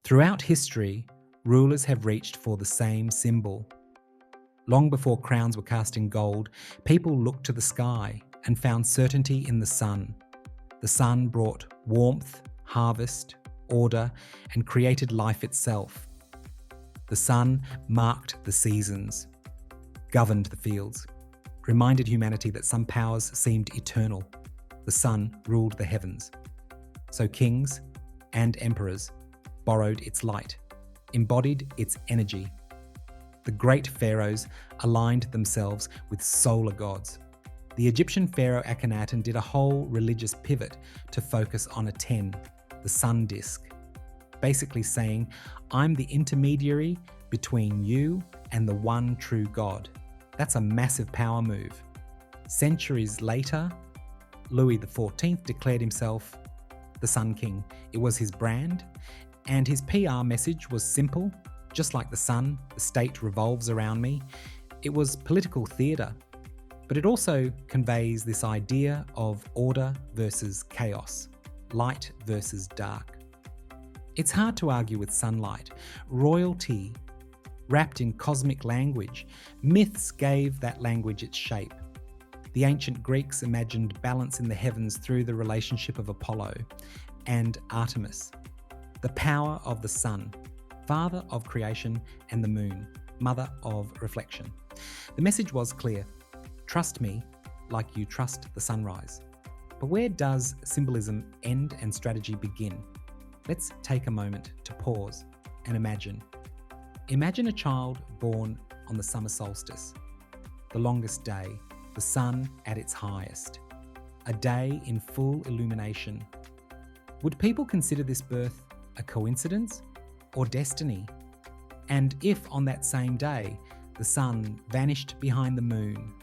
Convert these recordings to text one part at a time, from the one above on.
Throughout history, rulers have reached for the same symbol. Long before crowns were cast in gold, people looked to the sky and found certainty in the sun. The sun brought warmth, harvest, order, and created life itself. The sun marked the seasons, governed the fields, reminded humanity that some powers seemed eternal. The sun ruled the heavens. So kings and emperors borrowed its light, embodied its energy. The great pharaohs aligned themselves with solar gods. The Egyptian pharaoh Akhenaten did a whole religious pivot to focus on a 10, the sun disk, basically saying, I'm the intermediary between you and the one true God. That's a massive power move. Centuries later, Louis XIV declared himself the Sun King. It was his brand, and his PR message was simple. Just like the sun, the state revolves around me. It was political theatre, but it also conveys this idea of order versus chaos, light versus dark. It's hard to argue with sunlight. Royalty, wrapped in cosmic language, myths gave that language its shape. The ancient Greeks imagined balance in the heavens through the relationship of Apollo and Artemis, the power of the sun, father of creation, and the moon, mother of reflection. The message was clear: trust me like you trust the sunrise. But where does symbolism end and strategy begin? Let's take a moment to pause and imagine. Imagine a child born on the summer solstice, the longest day, the sun at its highest, a day in full illumination. Would people consider this birth a coincidence or destiny? And if on that same day the sun vanished behind the moon,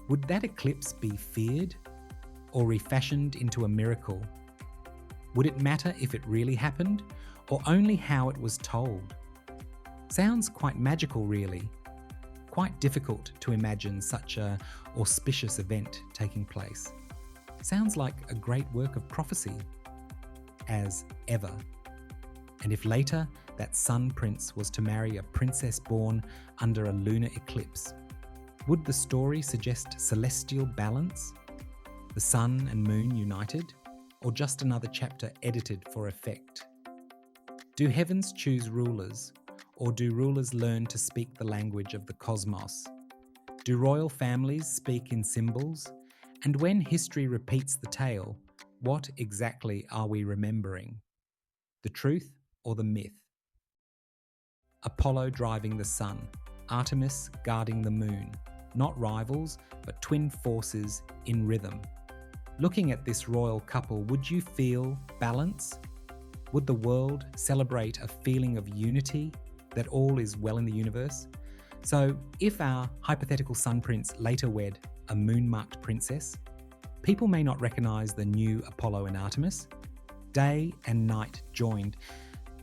would that eclipse be feared or refashioned into a miracle? Would it matter if it really happened or only how it was told? Sounds quite magical, really. Quite difficult to imagine such an auspicious event taking place. Sounds like a great work of prophecy, as ever. And if later that sun prince was to marry a princess born under a lunar eclipse, would the story suggest celestial balance? The sun and moon united? Or just another chapter edited for effect? Do heavens choose rulers, or do rulers learn to speak the language of the cosmos? Do royal families speak in symbols? And when history repeats the tale, what exactly are we remembering? The truth or the myth? Apollo driving the sun, Artemis guarding the moon, not rivals, but twin forces in rhythm. Looking at this royal couple, would you feel balance? Would the world celebrate a feeling of unity, that all is well in the universe? So if our hypothetical sun prince later wed a moon-marked princess, people may not recognise the new Apollo and Artemis. Day and night joined.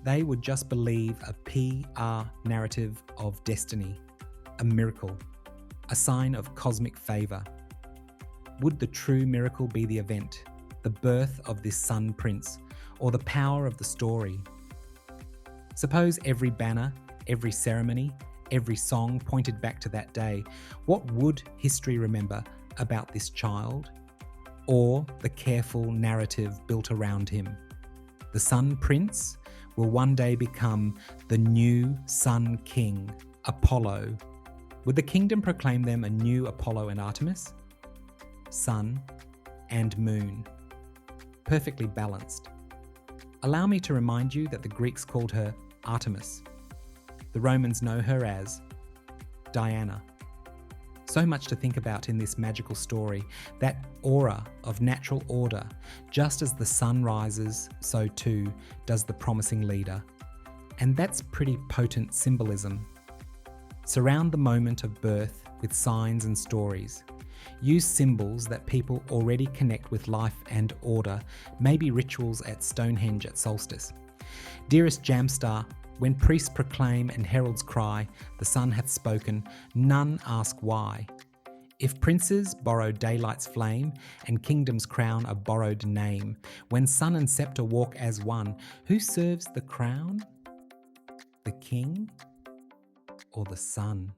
They would just believe a PR narrative of destiny, a miracle, a sign of cosmic favour. Would the true miracle be the event, the birth of this sun prince, or the power of the story? Suppose every banner, every ceremony, every song pointed back to that day. What would history remember about this child? Or the careful narrative built around him? The sun prince will one day become the new sun king, Apollo. Would the kingdom proclaim them a new Apollo and Artemis? Sun and moon, perfectly balanced. Allow me to remind you that the Greeks called her Artemis. The Romans know her as Diana. So much to think about in this magical story, that aura of natural order. Just as the sun rises, so too does the promising leader. And that's pretty potent symbolism. Surround the moment of birth with signs and stories. Use symbols that people already connect with life and order, maybe rituals at Stonehenge at solstice. Dearest Jamstar, when priests proclaim and heralds cry, the sun hath spoken, none ask why. If princes borrow daylight's flame, and kingdoms crown a borrowed name, when sun and sceptre walk as one, who serves the crown? king or the sun?